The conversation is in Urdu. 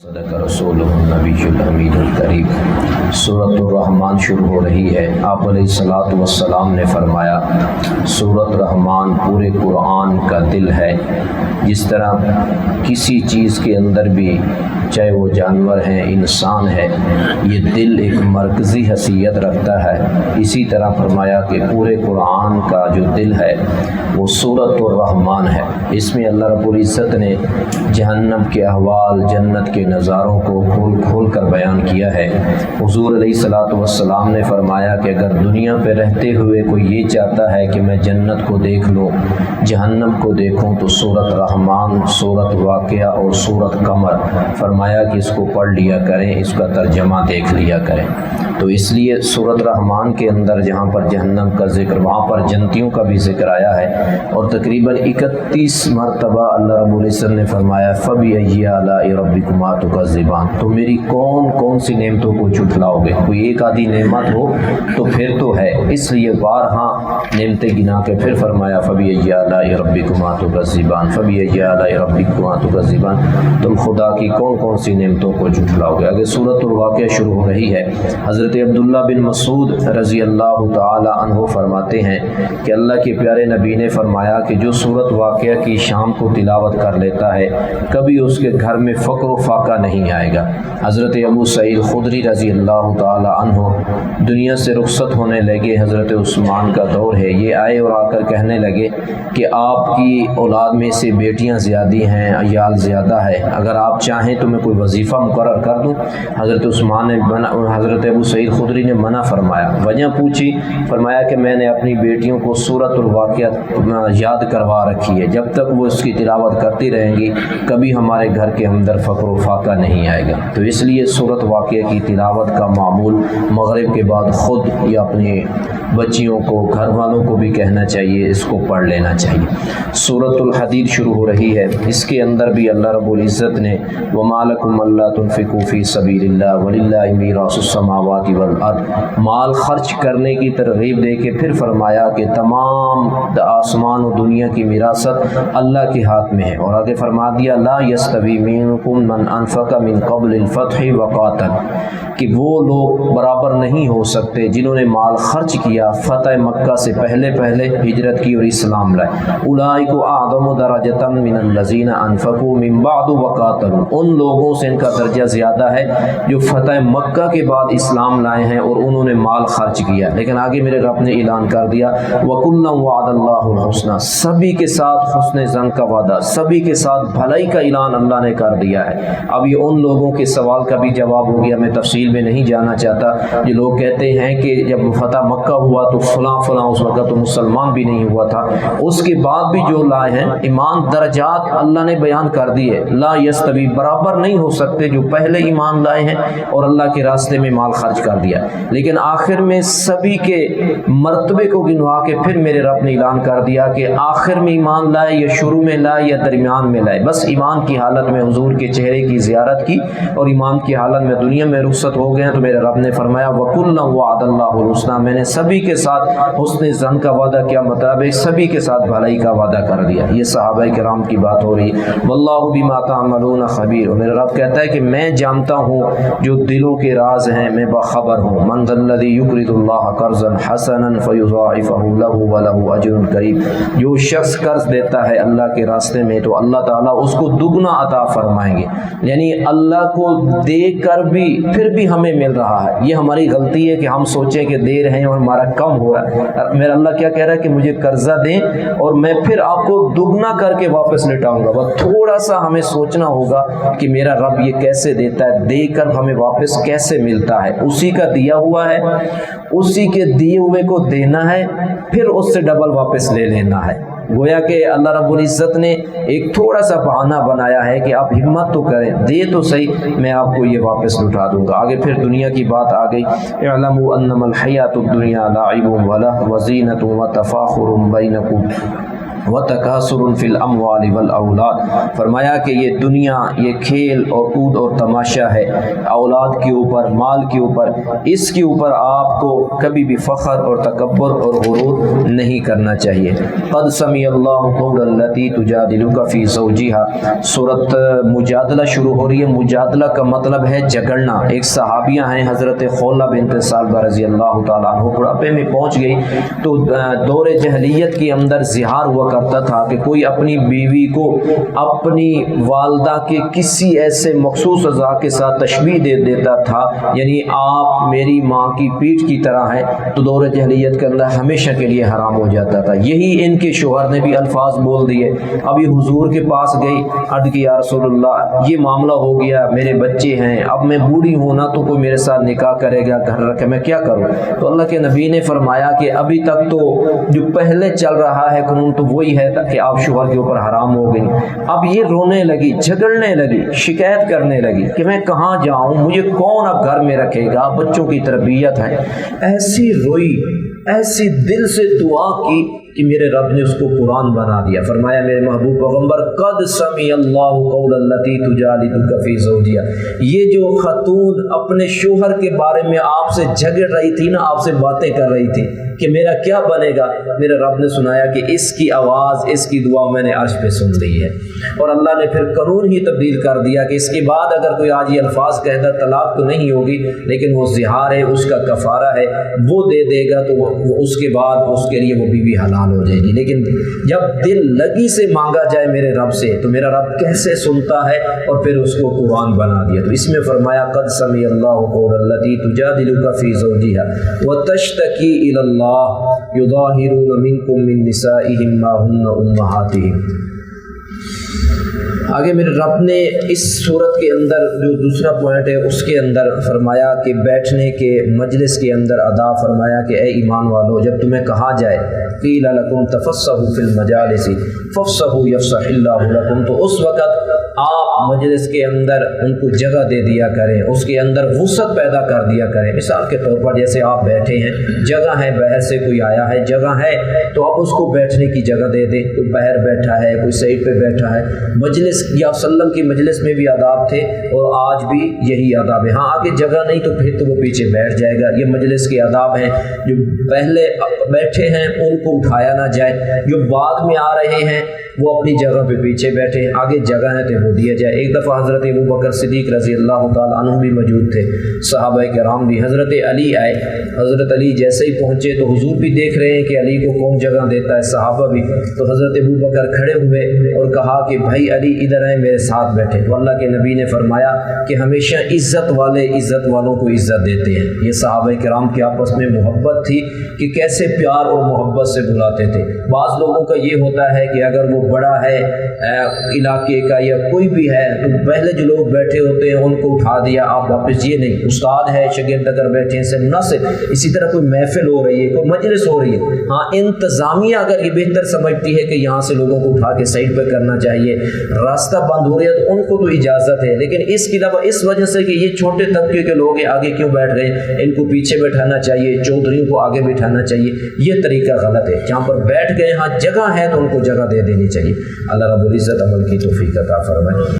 صدق رسول النبی الامین الکریم۔ سورۃ الرحمن شروع ہو رہی ہے۔ آپ علیہ الصلوۃ والسلام نے فرمایا سورۃ رحمان پورے قرآن کا دل ہے۔ جس طرح کسی چیز کے اندر بھی، چاہے وہ جانور ہیں، انسان ہے، یہ دل ایک مرکزی حیثیت رکھتا ہے، اسی طرح فرمایا کہ پورے قرآن کا جو دل ہے وہ سورۃ الرحمان ہے۔ اس میں اللہ رب العزت نے جہنم کے احوال، جنت کے نظاروں کو کھول کھول کر بیان کیا ہے۔ حضور علیہ الصلوۃ والسلام نے فرمایا کہ اگر دنیا پہ رہتے ہوئے کوئی یہ چاہتا ہے کہ میں جنت کو دیکھ لوں، جہنم کو دیکھوں، تو سورۃ رحمان، سورۃ واقعہ اور سورۃ قمر فرمایا کہ اس کو پڑھ لیا کریں، اس کا ترجمہ دیکھ لیا کریں۔ تو اس لیے سورۃ رحمان کے اندر جہاں پر جہنم کا ذکر، وہاں پر جنتیوں کا بھی ذکر آیا ہے، اور تقریباً 31 مرتبہ اللہ رب العزت نے فرمایا فَبِأَيِّ آلَاءِ رَبِّكُمَا تُكَذِّبَانِ، تو میری کون کون سی نعمتوں کو جھٹلاؤ گے؟ کوئی ایک آدھی نعمت ہو تو پھر تو ہے، اس لیے بارہا نعمتیں گنا کے پھر فرمایا فَبِأَيِّ آلَاءِ رَبِّكُمَا تُكَذِّبَانِ، فَبِأَيِّ آلَاءِ رَبِّكُمَا تُكَذِّبَانِ، تم خدا کی کون کون سی نعمتوں کو جھٹلاؤ گے؟ آگے سورۃ الواقعہ شروع ہو رہی ہے۔ حضرت عبداللہ بن مسعود رضی اللہ تعالی عنہ فرماتے ہیں کہ اللہ کے پیارے نبی نے فرمایا کہ جو سورۃ واقعہ کی شام کو تلاوت کر لیتا ہے، کبھی اس کے گھر میں فقر و فاقہ نہیں آئے گا۔ حضرت ابو سعید خدری رضی اللہ تعالی عنہ دنیا سے رخصت ہونے لگے، حضرت عثمان کا دور ہے، یہ آئے اور آ کر کہنے لگے کہ آپ کی اولاد میں سے بیٹیاں زیادہ ہیں، عیال زیادہ ہے، اگر آپ چاہیں تو میں کوئی وظیفہ مقرر کر دوں۔ حضرت عثمان نے حضرت ابو سعید خدری نے منع فرمایا۔ وجہ پوچھی، فرمایا کہ میں نے اپنی بیٹیوں کو سورۃ الواقعہ یاد کروا رکھی ہے، جب تک وہ اس کی تلاوت کرتی رہیں گی کبھی ہمارے گھر کے اندر فقر و فاقہ نہیں آئے گا۔ تو اس لیے سورۃ واقعہ کی تلاوت کا معمول مغرب کے بعد خود یا اپنی بچیوں کو، گھر والوں کو بھی کہنا چاہیے، اس کو پڑھ لینا چاہیے۔ سورۃ الحدید شروع ہو رہی ہے، اس کے اندر بھی اللہ رب العزت نے وَمَا لَكُمْ أَلَّا تُنْفِقُوا فِي سَبِيلِ اللَّهِ وَلِلَّهِ مِيرَاثُ السَّمَاوَاتِ وَالْأَرْضِ، مال خرچ کرنے کی ترغیب دے کے پھر فرمایا کہ تمام آسمان و دنیا کی وراثت اللہ کے ہاتھ میں ہے، اور آگے فرما دیا لَا يَسْتَوِي مِنْكُمْ مَنْ أَنْفَقَ مِنْ قَبْلِ الْفَتْحِ وَقَاتَلَ، کہ وہ لوگ برابر نہیں ہو سکتے جنہوں نے مال خرچ کیا فتح مکہ سے پہلے ہجرت کی اور اسلام لائے۔ اولئک اعظم درجۃ من الذین انفقوا من بعد وقاتلوا، ان لوگوں سے ان کا درجہ زیادہ ہے جو فتح مکہ کے بعد اسلام لائے ہیں اور انہوں نے مال خرچ کیا۔ لیکن آگے میرے رب نے اعلان کر دیا وَكُلًّا وَعَدَ اللَّهُ الْحُسْنَى، سبھی کے ساتھ حسن ظن کا وعدہ، سبھی کے ساتھ بھلائی کا اعلان اللہ نے کر دیا ہے۔ اب یہ ان لوگوں کے سوال کا بھی جواب ہو گیا، میں تفصیل میں نہیں جانا چاہتا۔ یہ لوگ کہتے ہیں کہ جب فتح مکہ ہوا تو فلاں اس وقت تو مسلمان بھی نہیں ہوا تھا، اس کے بعد بھی جو لائے ہیں ایمان، درجات اللہ نے بیان کر دیے، لا یستوی، برابر نہیں ہو سکتے جو پہلے ایمان لائے ہیں اور اللہ کے راستے میں مال خرچ کر دیا، لیکن آخر میں سبھی کے مرتبے کو گنوا کے پھر میرے رب نے اعلان کر دیا کہ آخر میں ایمان لائے یا شروع میں لائے یا درمیان میں لائے، بس ایمان کی حالت میں حضور کے چہرے کی زیارت کی اور ایمان کی حالت میں دنیا میں رخصت ہو گئے ہیں، تو میرے رب نے فرمایا وَكُلًّا وَعَدَ اللَّهُ الْحُسْنَى، میں نے سبھی کے ساتھ حسن ظن کا وعدہ کیا، مطلب سبھی کے ساتھ بھلائی کا وعدہ کر دیا۔ یہ صحابہ کرام کی بات ہو رہی واللہ بما تعملون خبیر، اور میرا رب کہتا ہے کہ میں جانتا ہوں جو دلوں کے راز ہیں، میں باخبر ہوں۔ من ذا الذی یقرض اللہ قرضا حسنا فیضاعفہ لہ ولہ اجر کریم، جو شخص قرض دیتا ہے اللہ کے راستے میں تو اللہ تعالیٰ اس کو دگنا عطا فرمائیں گے، یعنی اللہ کو دے کر بھی پھر بھی ہمیں مل رہا ہے۔ یہ ہماری غلطی ہے کہ ہم سوچیں کہ دے رہے ہیں اور ہمارا کم ہو رہا ہے۔ میرا اللہ کیا کہہ رہا ہے کہ مجھے قرضہ دیں اور میں پھر آپ کو دگنا کر کے واپس لٹاؤں گا۔ بس تھوڑا سا ہمیں سوچنا ہوگا کہ میرا رب یہ کیسے دیتا ہے، دے کر ہمیں واپس کیسے ملتا ہے۔ اسی کا دیا ہوا ہے، اسی کے دیے ہوئے کو دینا ہے، پھر اس سے ڈبل واپس لے لینا ہے۔ گویا کہ اللہ رب العزت نے ایک تھوڑا سا بہانہ بنایا ہے کہ آپ ہمت تو کریں، دے تو صحیح، میں آپ کو یہ واپس لٹا دوں گا۔ آگے پھر دنیا کی بات آ گئی، اعلموا انما الحیات الدنیا لعب ولہو وزینۃ وتفاخر بینکم وتکاثر فی الاموال والاولاد، فرمایا کہ یہ دنیا یہ کھیل اور کود اور تماشا ہے اولاد کے اوپر، مال کے اوپر، اس کے اوپر آپ کو کبھی بھی فخر اور تکبر اور غرور نہیں کرنا چاہیے۔ قد سمع اللہ قول التی تجادلک فی زوجها، سورۃ مجادلہ شروع ہو رہی ہے۔ مجادلہ کا مطلب ہے جھگڑنا۔ ایک صحابیہ ہیں حضرت خولہ بنت ثعلبہ رضی اللہ تعالیٰ عنہ، بڑھاپے میں پہنچ گئی تو دور جہلیت کے اندر زہار ہوا کرتا تھا کہ کوئی اپنی بیوی کو اپنی والدہ کے کسی ایسے مخصوص اعضاء کے ساتھ تشبیہ دے دیتا تھا، یعنی آپ میری ماں کی پیٹھ کی طرح ہیں، تو دور جہلیت کے اندر ہمیشہ کے لیے حرام ہو جاتا تھا۔ یہی ان کے شوہر نے بھی الفاظ بول دیے۔ اب یہ حضور کے پاس گئی، عرض کی یا رسول اللہ یہ معاملہ ہو گیا، میرے بچے ہیں، اب میں بوڑھی ہوں نا تو کوئی میرے ساتھ نکاح کرے گا گھر رکھے، میں کیا کروں؟ تو اللہ کے نبی نے فرمایا کہ ابھی تک تو جو پہلے چل رہا ہے قانون تو وہی ہے کہ آپ شوہر کے اوپر حرام ہو گئی۔ اب یہ رونے لگی، جھگڑنے لگی، شکایت کرنے لگی کہ میں کہاں جاؤں، مجھے کون اب گھر میں رکھے گا، بچوں کی تربیت ہے۔ ایسی روئی، ایسی دل سے دعا کی کہ میرے رب نے اس کو قرآن بنا دیا۔ فرمایا میرے محبوب پیغمبر قد سمع اللہ قول التی تجادلک فی زوجہا، یہ جو خاتون اپنے شوہر کے بارے میں آپ سے جھگڑ رہی تھی نا، آپ سے باتیں کر رہی تھی کہ میرا کیا بنے گا، میرے رب نے سنایا کہ اس کی آواز، اس کی دعا میں نے عرش پہ سن لی ہے۔ اور اللہ نے پھر قانون ہی تبدیل کر دیا کہ اس کے بعد اگر کوئی آج یہ الفاظ کہتا طلاق تو نہیں ہوگی، لیکن وہ زہار ہے، اس کا کفارہ ہے، وہ دے دے گا تو وہ اس کے بعد اس کے لیے وہ بیوی حلال ہو جائے گی۔ لیکن جب دل لگی سے مانگا جائے میرے رب سے تو میرا رب کیسے سنتا ہے، اور پھر اس کو قرآن بنا دیا۔ تو اس میں فرمایا قد سمع اللہ قول التی تجادلک فی زوجہا وتشتکی الی اللہ یظاہرون منکم من نسائہم ما ہن امہاتہم۔ آگے میرے رب نے اس صورت کے اندر جو دوسرا پوائنٹ ہے اس کے اندر فرمایا کہ بیٹھنے کے مجلس کے اندر ادا فرمایا کہ اے ایمان والو، جب تمہیں کہا جائے قیل لکم تفصحوا فی المجالس فافصحوا یفصح اللہ لکم، تو اس وقت آپ مجلس کے اندر ان کو جگہ دے دیا کریں، اس کے اندر وسعت پیدا کر دیا کریں۔ مثال کے طور پر جیسے آپ بیٹھے ہیں، جگہ ہے، باہر سے کوئی آیا ہے، جگہ ہے تو آپ اس کو بیٹھنے کی جگہ دے دیں۔ کوئی باہر بیٹھا ہے، کوئی سائڈ پہ بیٹھا ہے، مجلس یا وسلم کی مجلس میں بھی آداب تھے اور آج بھی یہی آداب ہے۔ ہاں آگے جگہ نہیں تو پھر تو وہ پیچھے بیٹھ جائے گا۔ یہ مجلس کے آداب ہیں۔ جو پہلے بیٹھے ہیں ان کو اٹھایا نہ جائے، جو بعد میں آ رہے ہیں وہ اپنی جگہ پہ پیچھے بیٹھے، آگے جگہ ہے تو وہ دیا جائے۔ ایک دفعہ حضرت ابوبکر صدیق رضی اللہ تعالیٰ عنہ بھی موجود تھے، صحابہ کرام بھی۔ حضرت علی آئے، حضرت علی جیسے ہی پہنچے تو حضور بھی دیکھ رہے ہیں کہ علی کو کون جگہ دیتا ہے، صحابہ بھی۔ تو حضرت ابوبکر کھڑے ہوئے اور کہا کہ بھائی علی ادھر آئے، میرے ساتھ بیٹھے۔ تو اللہ کے نبی نے فرمایا کہ ہمیشہ عزت والے عزت والوں کو عزت دیتے ہیں۔ یہ صحابہ کرام کے آپس میں محبت تھی کہ کیسے پیار اور محبت سے بلاتے تھے۔ بعض لوگوں کا یہ ہوتا ہے کہ اگر وہ بڑا ہے علاقے کا یا کوئی بھی ہے تو پہلے جو لوگ بیٹھے ہوتے ہیں ان کو اٹھا دیا، آپ واپس۔ یہ نہیں، استاد ہے، شاگرد اگر بیٹھے ہیں سے مناسب۔ اسی طرح کوئی محفل ہو رہی ہے، کوئی مجلس ہو رہی ہے، ہاں انتظامیہ اگر یہ بہتر سمجھتی ہے کہ یہاں سے لوگوں کو اٹھا کے سائڈ پہ کرنا چاہیے، راستہ بند ہو رہا ہے تو ان کو تو اجازت ہے، لیکن اس کے علاوہ اس وجہ سے کہ یہ چھوٹے طبقے کے لوگ ہیں آگے کیوں بیٹھ گئے، ان کو پیچھے بیٹھانا چاہیے، چودھریوں کو آگے بٹھانا چاہیے، یہ طریقہ غلط ہے۔ جہاں پر بیٹھ گئے ہاں جگہ ہے تو ان کو جگہ دے دینی چاہیے۔ اللہ رب العزت عمل کی توفیق عطا فرمائے۔